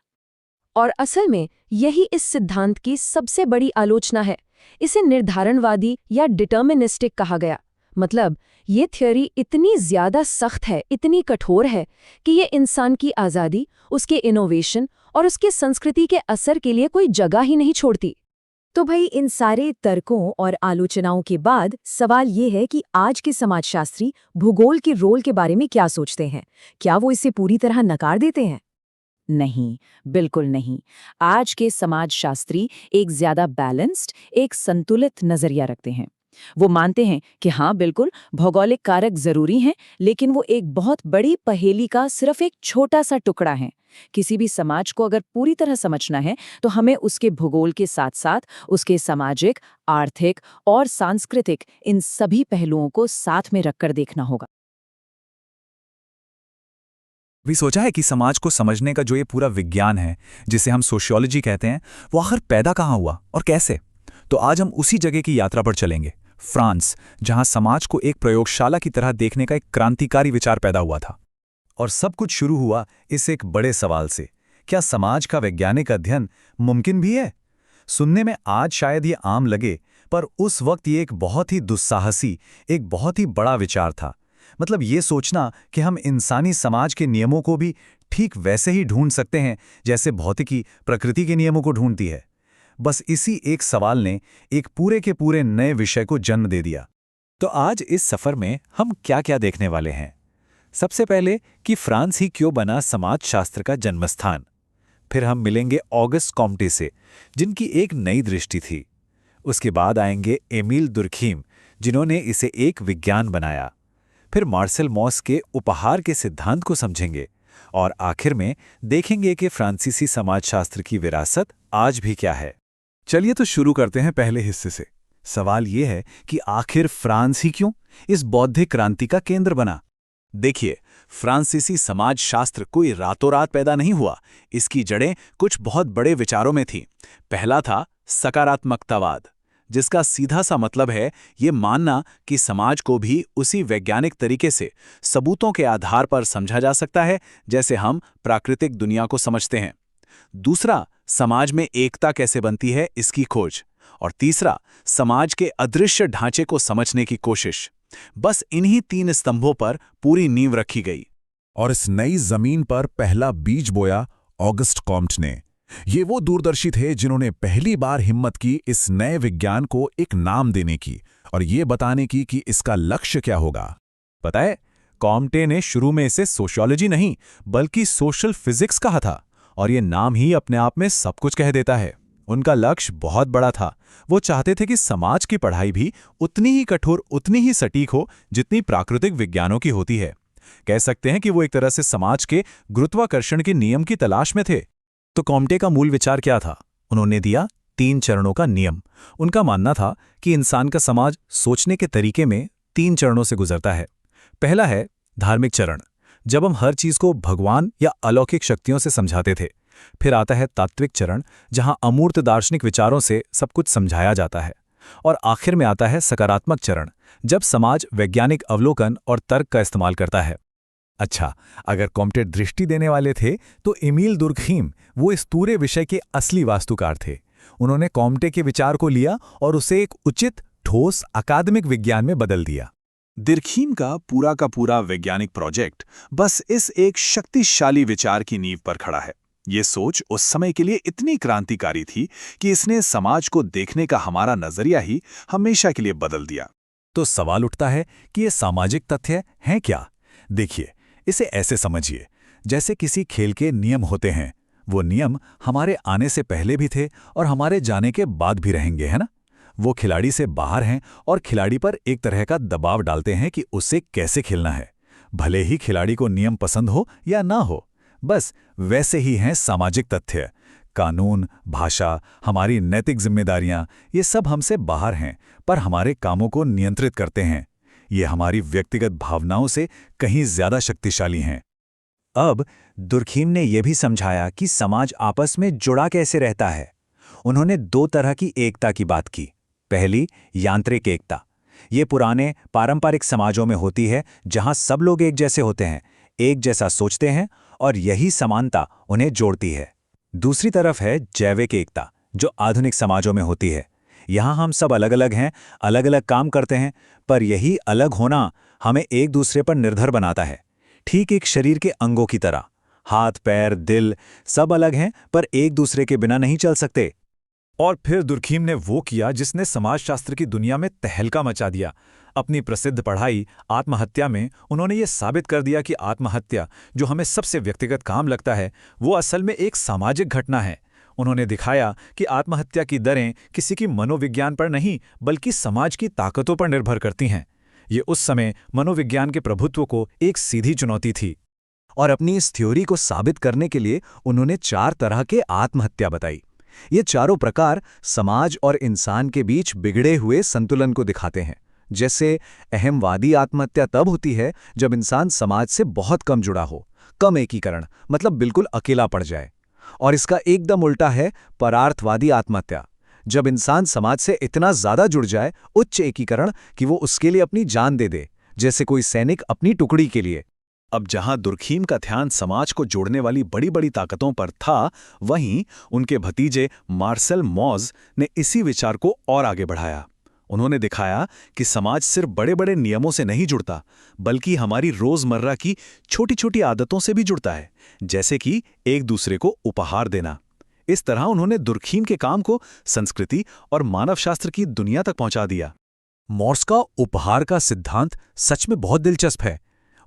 और असल में यही इस सिद्धांत की सबसे बड़ी आलोचना है। इसे निर्धारणवादी या डिटर्मिनिस्टिक कहा गया। मतलब ये थ्योरी इतनी ज्यादा सख्त है, इतनी कठोर है कि ये इंसान की आज़ादी, उसके इनोवेशन और उसके संस्कृति के असर के लिए कोई जगह ही नहीं छोड़ती। तो भाई इन सारे तर्कों और आलोचनाओं के बाद सवाल ये है कि आज के समाजशास्त्री भूगोल के रोल के बारे में क्या सोचते हैं? क्या वो इसे पूरी तरह नकार देते हैं? नहीं, बिल्कुल नहीं। आज के समाजशास्त्री एक ज्यादा बैलेंस्ड, एक संतुलित नजरिया रखते हैं। वो मानते हैं कि हाँ, बिल्कुल भौगोलिक कारक जरूरी हैं, लेकिन वो एक बहुत बड़ी पहेली का सिर्फ एक छोटा सा टुकड़ा है। किसी भी समाज को अगर पूरी तरह समझना है तो हमें उसके भूगोल के साथ साथ उसके सामाजिक, आर्थिक और सांस्कृतिक इन सभी पहलुओं को साथ में रखकर देखना होगा। भी सोचा है कि समाज को समझने का जो ये पूरा विज्ञान है, जिसे हम सोशियोलॉजी कहते हैं, वो आखिर पैदा कहाँ हुआ और कैसे? तो आज हम उसी जगह की यात्रा पर चलेंगे, फ्रांस, जहां समाज को एक प्रयोगशाला की तरह देखने का एक क्रांतिकारी विचार पैदा हुआ था। और सब कुछ शुरू हुआ इस एक बड़े सवाल से, क्या समाज का वैज्ञानिक अध्ययन मुमकिन भी है? सुनने में आज शायद ये आम लगे, पर उस वक्त ये एक बहुत ही दुस्साहसी, एक बहुत ही बड़ा विचार था। मतलब ये सोचना कि हम इंसानी समाज के नियमों को भी ठीक वैसे ही ढूंढ सकते हैं जैसे भौतिकी प्रकृति के नियमों को ढूंढती है। बस इसी एक सवाल ने एक पूरे के पूरे नए विषय को जन्म दे दिया। तो आज इस सफर में हम क्या क्या देखने वाले हैं? सबसे पहले कि फ्रांस ही क्यों बना समाजशास्त्र का जन्मस्थान। फिर हम मिलेंगे ऑगस्ट कॉम्टे से, जिनकी एक नई दृष्टि थी। उसके बाद आएंगे एमिल दुर्खीम, जिन्होंने इसे एक विज्ञान बनाया। फिर मार्सेल मॉस के उपहार के सिद्धांत को समझेंगे। और आखिर में देखेंगे कि फ्रांसीसी समाजशास्त्र की विरासत आज भी क्या है। चलिए तो शुरू करते हैं पहले हिस्से से। सवाल ये है कि आखिर फ्रांस ही क्यों इस बौद्धिक क्रांति का केंद्र बना? देखिए, फ्रांसीसी समाजशास्त्र कोई रातों रात पैदा नहीं हुआ। इसकी जड़ें कुछ बहुत बड़े विचारों में थीं। पहला था सकारात्मकतावाद, जिसका सीधा सा मतलब है ये मानना कि समाज को भी उसी वैज्ञानिक तरीके से सबूतों के आधार पर समझा जा सकता है जैसे हम प्राकृतिक दुनिया को समझते हैं। दूसरा, समाज में एकता कैसे बनती है इसकी खोज। और तीसरा, समाज के अदृश्य ढांचे को समझने की कोशिश। बस इन्हीं 3 स्तंभों पर पूरी नींव रखी गई। और इस नई जमीन पर पहला बीज बोया ऑगस्ट कॉम्ट ने। ये वो दूरदर्शी थे जिन्होंने पहली बार हिम्मत की इस नए विज्ञान को एक नाम देने की और ये बताने की कि इसका लक्ष्य क्या होगा। पता है, कॉम्टे ने शुरू में इसे सोशियोलॉजी नहीं बल्कि सोशल फिजिक्स कहा था, और ये नाम ही अपने आप में सब कुछ कह देता है। उनका लक्ष्य बहुत बड़ा था। वो चाहते थे कि समाज की पढ़ाई भी उतनी ही कठोर, उतनी ही सटीक हो जितनी प्राकृतिक विज्ञानों की होती है। कह सकते हैं कि वो एक तरह से समाज के गुरुत्वाकर्षण के नियम की तलाश में थे। तो कॉम्टे का मूल विचार क्या था? उन्होंने दिया 3 चरणों का नियम। उनका मानना था कि इंसान का समाज सोचने के तरीके में 3 चरणों से गुजरता है। पहला है धार्मिक चरण, जब हम हर चीज को भगवान या अलौकिक शक्तियों से समझाते थे। फिर आता है तात्विक चरण, जहां अमूर्त दार्शनिक विचारों से सब कुछ समझाया जाता है। और आखिर में आता है सकारात्मक चरण, जब समाज वैज्ञानिक अवलोकन और तर्क का इस्तेमाल करता है। अच्छा, अगर कॉम्टे दृष्टि देने वाले थे तो एमील दुर्खीम वो इस पूरे विषय के असली वास्तुकार थे। उन्होंने कॉम्टे के विचार को लिया और उसे एक उचित, ठोस अकादमिक विज्ञान में बदल दिया। दिर्खीम का पूरा वैज्ञानिक प्रोजेक्ट बस इस एक शक्तिशाली विचार की नींव पर खड़ा है। ये सोच उस समय के लिए इतनी क्रांतिकारी थी कि इसने समाज को देखने का हमारा नजरिया ही हमेशा के लिए बदल दिया। तो सवाल उठता है कि ये सामाजिक तथ्य हैं क्या? देखिए, इसे ऐसे समझिए, जैसे किसी खेल के नियम होते हैं। वो नियम हमारे आने से पहले भी थे और हमारे जाने के बाद भी रहेंगे, है ना? वो खिलाड़ी से बाहर हैं और खिलाड़ी पर एक तरह का दबाव डालते हैं कि उसे कैसे खेलना है, भले ही खिलाड़ी को नियम पसंद हो या ना हो। बस वैसे ही हैं सामाजिक तथ्य, कानून, भाषा, हमारी नैतिक जिम्मेदारियां, ये सब हमसे बाहर हैं, पर हमारे कामों को नियंत्रित करते हैं। ये हमारी व्यक्तिगत भावनाओं से कहीं ज्यादा शक्तिशाली हैं। अब दुर्खीम ने यह भी समझाया कि समाज आपस में जुड़ा कैसे रहता है। उन्होंने दो तरह की एकता की बात की। पहली, यांत्रिक एकता। ये पुराने पारंपरिक समाजों में होती है, जहां सब लोग एक जैसे होते हैं, एक जैसा सोचते हैं और यही समानता उन्हें जोड़ती है। दूसरी तरफ है जैविक एकता, जो आधुनिक समाजों में होती है। यहाँ हम सब अलग अलग हैं, अलग अलग काम करते हैं, पर यही अलग होना हमें एक दूसरे पर निर्भर बनाता है। ठीक एक शरीर के अंगों की तरह, हाथ, पैर, दिल सब अलग हैं, पर एक दूसरे के बिना नहीं चल सकते। और फिर दुर्खीम ने वो किया जिसने समाजशास्त्र की दुनिया में तहलका मचा दिया। अपनी प्रसिद्ध पढ़ाई आत्महत्या में उन्होंने ये साबित कर दिया कि आत्महत्या, जो हमें सबसे व्यक्तिगत काम लगता है, वो असल में एक सामाजिक घटना है। उन्होंने दिखाया कि आत्महत्या की दरें किसी की मनोविज्ञान पर नहीं, बल्कि समाज की ताकतों पर निर्भर करती हैं। ये उस समय मनोविज्ञान के प्रभुत्व को एक सीधी चुनौती थी। और अपनी इस थ्योरी को साबित करने के लिए उन्होंने 4 तरह के आत्महत्या बताई। ये चारों प्रकार समाज और इंसान के बीच बिगड़े हुए संतुलन को दिखाते हैं। जैसे अहमवादी आत्महत्या तब होती है जब इंसान समाज से बहुत कम जुड़ा हो, कम एकीकरण, मतलब बिल्कुल अकेला पड़ जाए। और इसका एकदम उल्टा है परार्थवादी आत्महत्या, जब इंसान समाज से इतना ज्यादा जुड़ जाए, उच्च एकीकरण, कि वो उसके लिए अपनी जान दे दे, जैसे कोई सैनिक अपनी टुकड़ी के लिए। अब जहां दुर्खीम का ध्यान समाज को जोड़ने वाली बड़ी बड़ी ताकतों पर था, वहीं उनके भतीजे मार्सेल मॉज ने इसी विचार को और आगे बढ़ाया। उन्होंने दिखाया कि समाज सिर्फ बड़े बड़े नियमों से नहीं जुड़ता, बल्कि हमारी रोजमर्रा की छोटी छोटी आदतों से भी जुड़ता है, जैसे कि एक दूसरे को उपहार देना। इस तरह उन्होंने दुर्खीम के काम को संस्कृति और मानवशास्त्र की दुनिया तक पहुंचा दिया। मॉर्स का उपहार का सिद्धांत सच में बहुत दिलचस्प है।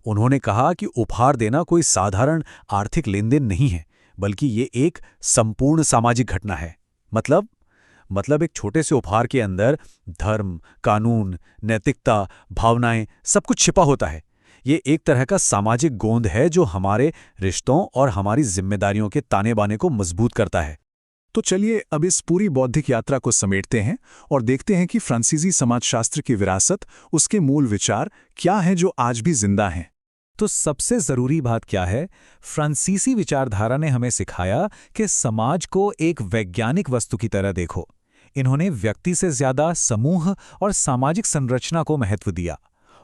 उन्होंने कहा कि उपहार देना कोई साधारण आर्थिक लेनदेन नहीं है, बल्कि ये एक संपूर्ण सामाजिक घटना है। मतलब एक छोटे से उपहार के अंदर धर्म, कानून, नैतिकता, भावनाएं सब कुछ छिपा होता है। ये एक तरह का सामाजिक गोंद है जो हमारे रिश्तों और हमारी जिम्मेदारियों के ताने बाने को मजबूत करता है। तो चलिए अब इस पूरी बौद्धिक यात्रा को समेटते हैं और देखते हैं कि फ्रांसीसी समाजशास्त्र की विरासत, उसके मूल विचार क्या हैं जो आज भी जिंदा हैं। तो सबसे जरूरी बात क्या है? फ्रांसीसी विचारधारा ने हमें सिखाया कि समाज को एक वैज्ञानिक वस्तु की तरह देखो। इन्होंने व्यक्ति से ज्यादा समूह और सामाजिक संरचना को महत्व दिया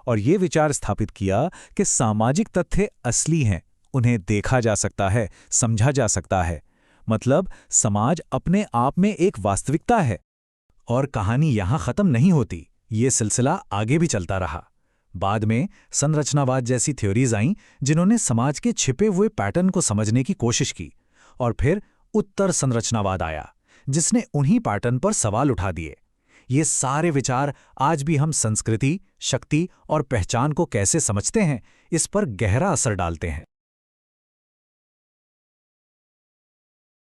और ये विचार स्थापित किया कि सामाजिक तथ्य असली हैं, उन्हें देखा जा सकता है, समझा जा सकता है। मतलब समाज अपने आप में एक वास्तविकता है। और कहानी यहां खत्म नहीं होती, ये सिलसिला आगे भी चलता रहा। बाद में संरचनावाद जैसी थ्योरीज आईं जिन्होंने समाज के छिपे हुए पैटर्न को समझने की कोशिश की, और फिर उत्तर संरचनावाद आया जिसने उन्हीं पैटर्न पर सवाल उठा दिए। ये सारे विचार आज भी हम संस्कृति, शक्ति और पहचान को कैसे समझते हैं, इस पर गहरा असर डालते हैं।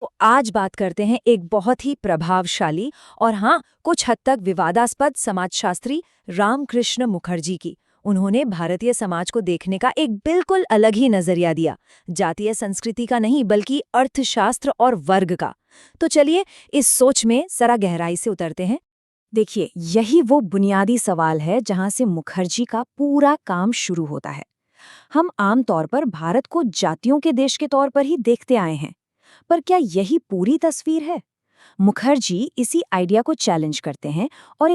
तो आज बात करते हैं एक बहुत ही प्रभावशाली और हाँ, कुछ हद तक विवादास्पद समाजशास्त्री रामकृष्ण मुखर्जी की। उन्होंने भारतीय समाज को देखने का एक बिल्कुल अलग ही नजरिया दिया, जातीय संस्कृति का नहीं बल्कि अर्थशास्त्र और वर्ग का। तो चलिए इस सोच में जरा गहराई से उतरते हैं। देखिए, यही वो बुनियादी सवाल है जहां से मुखर्जी का पूरा काम शुरू होता है। हम आमतौर पर भारत को जातियों के देश के तौर पर ही देखते आए हैं, पर क्या यही पूरी तस्वीर है? मुखर्जी इसी आइडिया को चैलेंज करते हैं और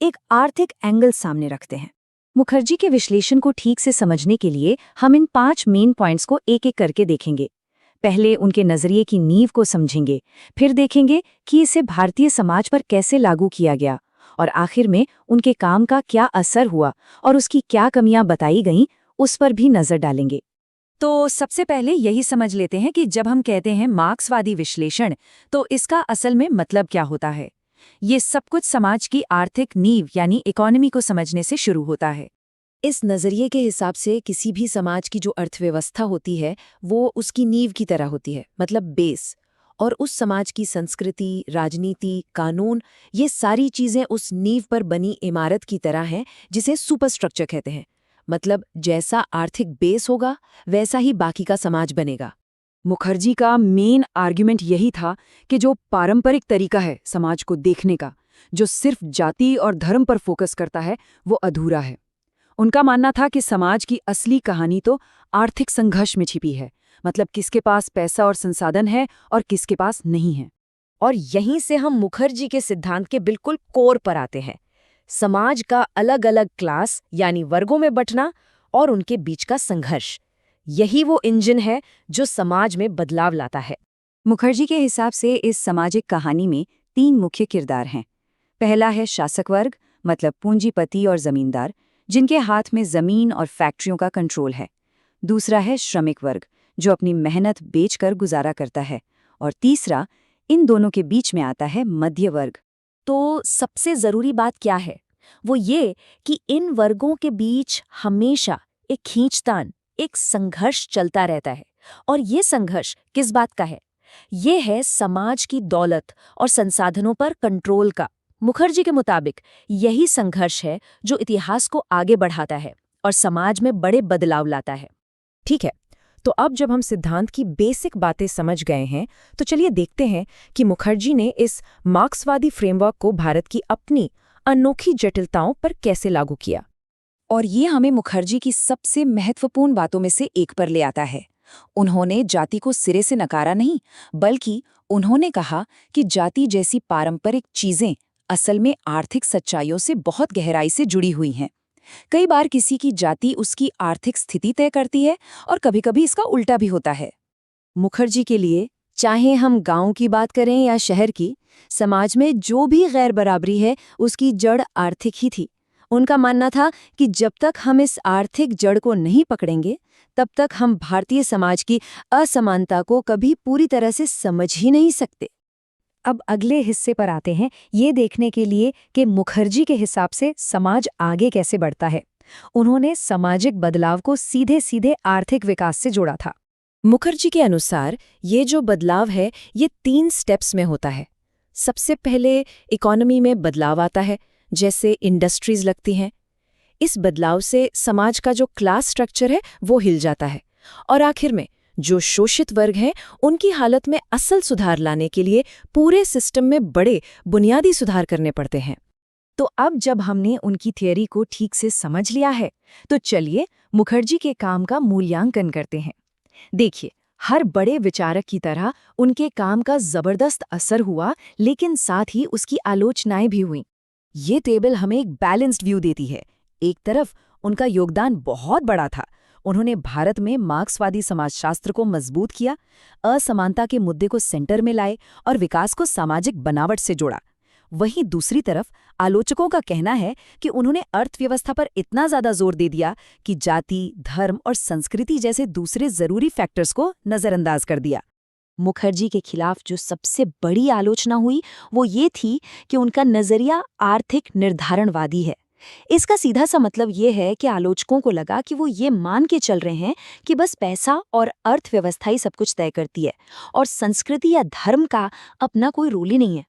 एक आर्थिक एंगल सामने रखते हैं। मुखर्जी के विश्लेषण को ठीक से समझने के लिए हम इन 5 मेन पॉइंट्स को एक-एक करके देखेंगे। पहले उनके नजरिए की नींव को समझेंगे, फिर देखेंगे कि इसे भारतीय समाज पर कैसे लागू किया गया, और आखिर में उनके काम का क्या असर हुआ और उसकी क्या कमियां बताई गईं, उस पर भी नजर डालेंगे। तो सबसे पहले यही समझ लेते हैं कि जब हम कहते हैं मार्क्सवादी विश्लेषण, तो इसका असल में मतलब क्या होता है। ये सब कुछ समाज की आर्थिक नींव यानी इकोनॉमी को समझने से शुरू होता है। इस नजरिए के हिसाब से किसी भी समाज की जो अर्थव्यवस्था होती है वो उसकी नींव की तरह होती है, मतलब बेस। और उस समाज की संस्कृति, राजनीति, कानून, ये सारी चीजें उस नींव पर बनी इमारत की तरह हैं, जिसे सुपरस्ट्रक्चर कहते हैं। मतलब जैसा आर्थिक बेस होगा वैसा ही बाकी का समाज बनेगा। मुखर्जी का मेन आर्ग्यूमेंट यही था कि जो पारंपरिक तरीका है समाज को देखने का, जो सिर्फ जाति और धर्म पर फोकस करता है, वो अधूरा है। उनका मानना था कि समाज की असली कहानी तो आर्थिक संघर्ष में छिपी है, मतलब किसके पास पैसा और संसाधन है और किसके पास नहीं है। और यहीं से हम मुखर्जी के सिद्धांत के बिल्कुल कोर पर आते हैं। समाज का अलग अलग क्लास यानी वर्गों में बंटना और उनके बीच का संघर्ष, यही वो इंजन है जो समाज में बदलाव लाता है। मुखर्जी के हिसाब से इस सामाजिक कहानी में 3 मुख्य किरदार हैं। पहला है शासक वर्ग, मतलब पूंजीपति और जमींदार, जिनके हाथ में जमीन और फैक्ट्रियों का कंट्रोल है। दूसरा है श्रमिक वर्ग, जो अपनी मेहनत बेचकर गुजारा करता है। और तीसरा, इन दोनों के बीच में आता है मध्य वर्ग। तो सबसे जरूरी बात क्या है? वो ये कि इन वर्गों के बीच हमेशा एक खींचतान, एक संघर्ष चलता रहता है। और ये संघर्ष किस बात का है? ये है समाज की दौलत और संसाधनों पर कंट्रोल का। मुखर्जी के मुताबिक यही संघर्ष है जो इतिहास को आगे बढ़ाता है और समाज में बड़े बदलाव लाता है। ठीक है, तो अब जब हम सिद्धांत की बेसिक बातें समझ गए हैं, तो चलिए देखते हैं कि मुखर्जी ने इस मार्क्सवादी फ्रेमवर्क को भारत की अपनी अनोखी जटिलताओं पर कैसे लागू किया। और ये हमें मुखर्जी की सबसे महत्वपूर्ण बातों में से एक पर ले आता है। उन्होंने जाति को सिरे से नकारा नहीं, बल्कि उन्होंने कहा कि जाति जैसी पारंपरिक चीजें असल में आर्थिक सच्चाइयों से बहुत गहराई से जुड़ी हुई हैं। कई बार किसी की जाति उसकी आर्थिक स्थिति तय करती है और कभी-कभी इसका उल्टा भी होता है। मुखर्जी के लिए, चाहे हम गांव की बात करें या शहर की, समाज में जो भी गैर बराबरी है उसकी जड़ आर्थिक ही थी। उनका मानना था कि जब तक हम इस आर्थिक जड़ को नहीं पकड़ेंगे, तब तक हम भारतीय समाज की असमानता को कभी पूरी तरह से समझ ही नहीं सकते। अब अगले हिस्से पर आते हैं, ये देखने के लिए कि मुखर्जी के हिसाब से समाज आगे कैसे बढ़ता है। उन्होंने सामाजिक बदलाव को सीधे सीधे आर्थिक विकास से जोड़ा था। मुखर्जी के अनुसार ये जो बदलाव है ये 3 स्टेप्स में होता है। सबसे पहले इकोनॉमी में बदलाव आता है, जैसे इंडस्ट्रीज लगती हैं। इस बदलाव से समाज का जो क्लास स्ट्रक्चर है वो हिल जाता है। और आखिर में जो शोषित वर्ग हैं उनकी हालत में असल सुधार लाने के लिए पूरे सिस्टम में बड़े बुनियादी सुधार करने पड़ते हैं। तो अब जब हमने उनकी थियरी को ठीक से समझ लिया है, तो चलिए मुखर्जी के काम का मूल्यांकन करते हैं। देखिए, हर बड़े विचारक की तरह उनके काम का जबरदस्त असर हुआ, लेकिन साथ ही उसकी आलोचनाएं भी हुईं। ये टेबल हमें एक बैलेंस्ड व्यू देती है। एक तरफ उनका योगदान बहुत बड़ा था। उन्होंने भारत में मार्क्सवादी समाजशास्त्र को मजबूत किया, असमानता के मुद्दे को सेंटर में लाए और विकास को सामाजिक बनावट से जोड़ा। वहीं दूसरी तरफ आलोचकों का कहना है कि उन्होंने अर्थव्यवस्था पर इतना ज्यादा जोर दे दिया कि जाति, धर्म और संस्कृति जैसे दूसरे जरूरी फैक्टर्स को नजरअंदाज कर दिया। मुखर्जी के खिलाफ जो सबसे बड़ी आलोचना हुई वो ये थी कि उनका नजरिया आर्थिक निर्धारणवादी है। इसका सीधा सा मतलब ये है कि आलोचकों को लगा कि वो ये मान के चल रहे हैं कि बस पैसा और अर्थव्यवस्था ही सब कुछ तय करती है और संस्कृति या धर्म का अपना कोई रोल ही नहीं है।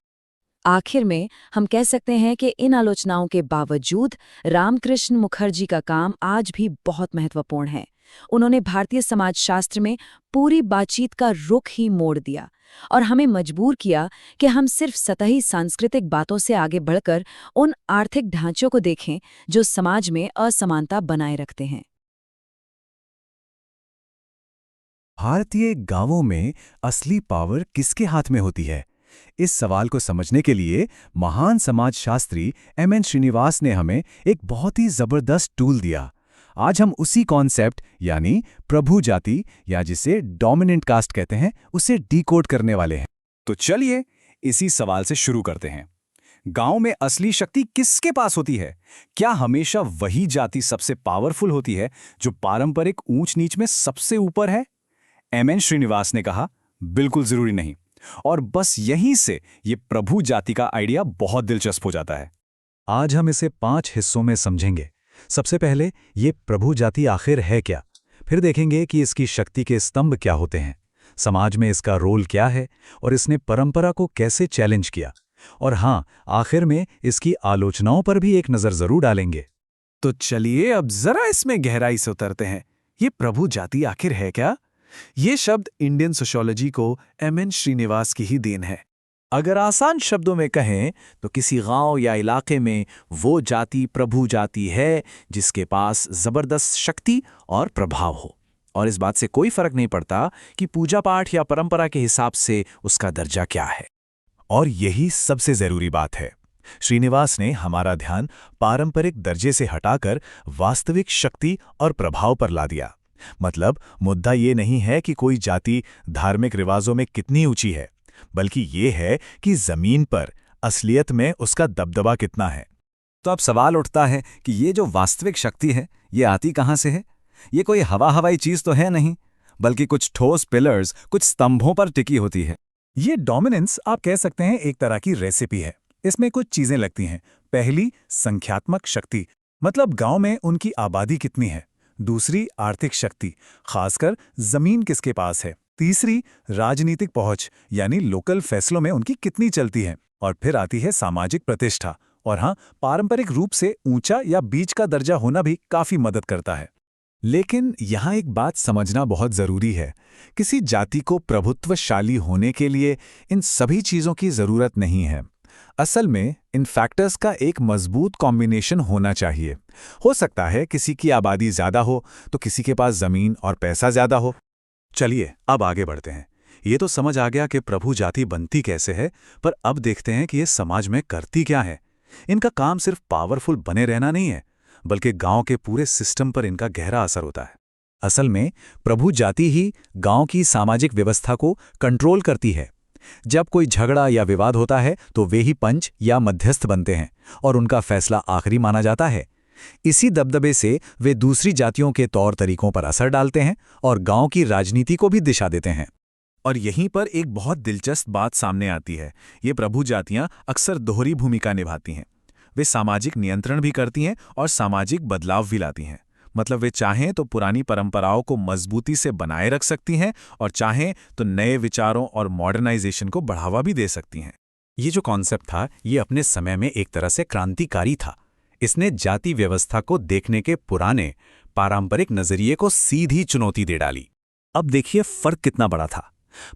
आखिर में हम कह सकते हैं कि इन आलोचनाओं के बावजूद रामकृष्ण मुखर्जी का काम आज भी बहुत महत्वपूर्ण है। उन्होंने भारतीय समाजशास्त्र में पूरी बातचीत का रुख ही मोड़ दिया और हमें मजबूर किया कि हम सिर्फ सतही सांस्कृतिक बातों से आगे बढ़कर उन आर्थिक ढांचों को देखें जो समाज में असमानता बनाए रखते हैं। भारतीय गांवों में असली पावर किसके हाथ में होती है? इस सवाल को समझने के लिए महान समाजशास्त्री एम.एन. श्रीनिवास ने हमें एक बहुत ही जबरदस्त टूल दिया। आज हम उसी कॉन्सेप्ट यानी प्रभु जाति या जिसे डोमिनेंट कास्ट कहते हैं उसे डिकोड करने वाले हैं। तो चलिए इसी सवाल से शुरू करते हैं। गांव में असली शक्ति किसके पास होती है? क्या हमेशा वही जाति सबसे पावरफुल होती है जो पारंपरिक ऊंच नीच में सबसे ऊपर है? एम.एन. श्रीनिवास ने कहा, बिल्कुल जरूरी नहीं। और बस यहीं से ये प्रभु जाति का आइडिया बहुत दिलचस्प हो जाता है। आज हम इसे 5 हिस्सों में समझेंगे। सबसे पहले ये प्रभु जाति आखिर है क्या, फिर देखेंगे कि इसकी शक्ति के स्तंभ क्या होते हैं, समाज में इसका रोल क्या है और इसने परंपरा को कैसे चैलेंज किया, और हाँ, आखिर में इसकी आलोचनाओं पर भी एक नज़र जरूर डालेंगे। तो चलिए अब जरा इसमें गहराई से उतरते हैं। ये प्रभु जाति आखिर है क्या? ये शब्द इंडियन सोशियोलॉजी को एम.एन. श्रीनिवास की ही देन है। अगर आसान शब्दों में कहें तो किसी गांव या इलाके में वो जाति प्रभु जाति है जिसके पास जबरदस्त शक्ति और प्रभाव हो, और इस बात से कोई फर्क नहीं पड़ता कि पूजा पाठ या परंपरा के हिसाब से उसका दर्जा क्या है। और यही सबसे जरूरी बात है। श्रीनिवास ने हमारा ध्यान पारंपरिक दर्जे से हटाकर वास्तविक शक्ति और प्रभाव पर ला दिया। मतलब मुद्दा ये नहीं है कि कोई जाति धार्मिक रिवाजों में कितनी ऊंची है, बल्कि ये है कि जमीन पर असलियत में उसका दबदबा कितना है। तो अब सवाल उठता है कि ये जो वास्तविक शक्ति है ये आती कहाँ से है? ये कोई हवाई चीज तो है नहीं, बल्कि कुछ ठोस पिलर्स, कुछ स्तंभों पर टिकी होती है। ये डोमिनेंस आप कह सकते हैं एक तरह की रेसिपी है। इसमें कुछ चीजें लगती हैं। पहली, संख्यात्मक शक्ति, मतलब गांव में उनकी आबादी कितनी है। दूसरी, आर्थिक शक्ति, खासकर जमीन किसके पास है। तीसरी, राजनीतिक पहुंच, यानी लोकल फैसलों में उनकी कितनी चलती है। और फिर आती है सामाजिक प्रतिष्ठा, और हाँ, पारंपरिक रूप से ऊंचा या बीच का दर्जा होना भी काफी मदद करता है। लेकिन यहाँ एक बात समझना बहुत जरूरी है। किसी जाति को प्रभुत्वशाली होने के लिए इन सभी चीजों की जरूरत नहीं है। असल में इन फैक्टर्स का एक मजबूत कॉम्बिनेशन होना चाहिए। हो सकता है किसी की आबादी ज्यादा हो तो किसी के पास जमीन और पैसा ज्यादा हो। चलिए अब आगे बढ़ते हैं। ये तो समझ आ गया कि प्रभु जाति बनती कैसे है, पर अब देखते हैं कि ये समाज में करती क्या है। इनका काम सिर्फ पावरफुल बने रहना नहीं है, बल्कि गांव के पूरे सिस्टम पर इनका गहरा असर होता है। असल में प्रभु जाति ही गांव की सामाजिक व्यवस्था को कंट्रोल करती है। जब कोई झगड़ा या विवाद होता है तो वे ही पंच या मध्यस्थ बनते हैं और उनका फैसला आखिरी माना जाता है। इसी दबदबे से वे दूसरी जातियों के तौर तरीकों पर असर डालते हैं और गांव की राजनीति को भी दिशा देते हैं। और यहीं पर एक बहुत दिलचस्प बात सामने आती है। ये प्रभु जातियां अक्सर दोहरी भूमिका निभाती हैं। वे सामाजिक नियंत्रण भी करती हैं और सामाजिक बदलाव भी लाती हैं। मतलब वे चाहें तो पुरानी परंपराओं को मजबूती से बनाए रख सकती हैं और चाहें तो नए विचारों और मॉडर्नाइजेशन को बढ़ावा भी दे सकती हैं। ये जो कॉन्सेप्ट था ये अपने समय में एक तरह से क्रांतिकारी था। इसने जाति व्यवस्था को देखने के पुराने पारंपरिक नजरिए को सीधी चुनौती दे डाली। अब देखिए फर्क कितना बड़ा था।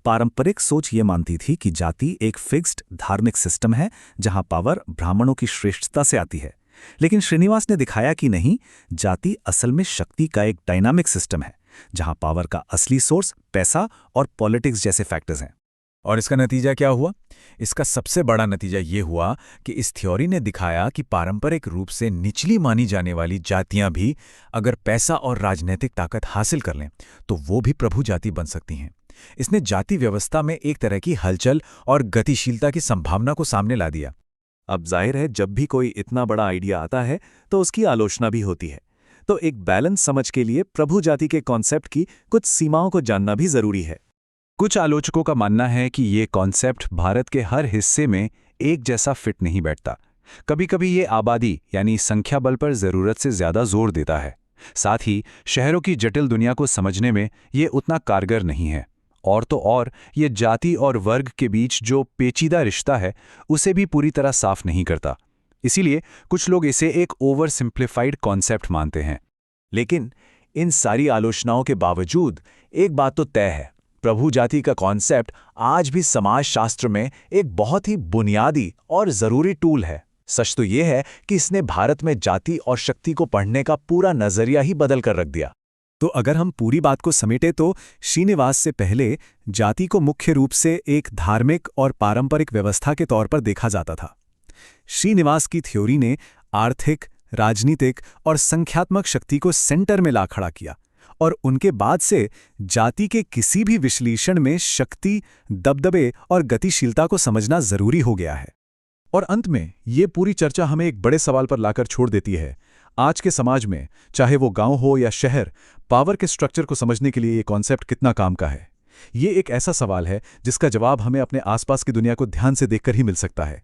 पारंपरिक सोच ये मानती थी कि जाति एक फिक्स्ड धार्मिक सिस्टम है जहां पावर ब्राह्मणों की श्रेष्ठता से आती है। लेकिन श्रीनिवास ने दिखाया कि नहीं, जाति असल में शक्ति का एक डायनामिक सिस्टम है जहां पावर का असली सोर्स पैसा और पॉलिटिक्स जैसे फैक्टर्स हैं। और इसका नतीजा क्या हुआ? इसका सबसे बड़ा नतीजा ये हुआ कि इस थ्योरी ने दिखाया कि पारंपरिक रूप से निचली मानी जाने वाली जातियां भी अगर पैसा और राजनीतिक ताकत हासिल कर लें तो वो भी प्रभु जाति बन सकती हैं। इसने जाति व्यवस्था में एक तरह की हलचल और गतिशीलता की संभावना को सामने ला दिया। अब जाहिर है जब भी कोई इतना बड़ा आइडिया आता है तो उसकी आलोचना भी होती है। तो एक बैलेंस समझ के लिए प्रभु जाति के कॉन्सेप्ट की कुछ सीमाओं को जानना भी जरूरी है। कुछ आलोचकों का मानना है कि ये कॉन्सेप्ट भारत के हर हिस्से में एक जैसा फिट नहीं बैठता। कभी कभी ये आबादी यानी संख्या बल पर जरूरत से ज्यादा जोर देता है। साथ ही शहरों की जटिल दुनिया को समझने में ये उतना कारगर नहीं है। और तो और ये जाति और वर्ग के बीच जो पेचीदा रिश्ता है उसे भी पूरी तरह साफ नहीं करता। इसीलिए कुछ लोग इसे एक ओवर सिंप्लीफाइड कॉन्सेप्ट मानते हैं। लेकिन इन सारी आलोचनाओं के बावजूद एक बात तो तय है, प्रभु जाति का कॉन्सेप्ट आज भी समाजशास्त्र में एक बहुत ही बुनियादी और ज़रूरी टूल है। सच तो ये है कि इसने भारत में जाति और शक्ति को पढ़ने का पूरा नज़रिया ही बदल कर रख दिया। तो अगर हम पूरी बात को समेटे तो श्रीनिवास से पहले जाति को मुख्य रूप से एक धार्मिक और पारंपरिक व्यवस्था के तौर पर देखा जाता था। श्रीनिवास की थ्योरी ने आर्थिक, राजनीतिक और संख्यात्मक शक्ति को सेंटर में ला खड़ा किया, और उनके बाद से जाति के किसी भी विश्लेषण में शक्ति, दबदबे और गतिशीलता को समझना जरूरी हो गया है। और अंत में ये पूरी चर्चा हमें एक बड़े सवाल पर लाकर छोड़ देती है। आज के समाज में, चाहे वो गांव हो या शहर, पावर के स्ट्रक्चर को समझने के लिए ये कॉन्सेप्ट कितना काम का है। ये एक ऐसा सवाल है जिसका जवाब हमें अपने आसपास की दुनिया को ध्यान से देखकर ही मिल सकता है।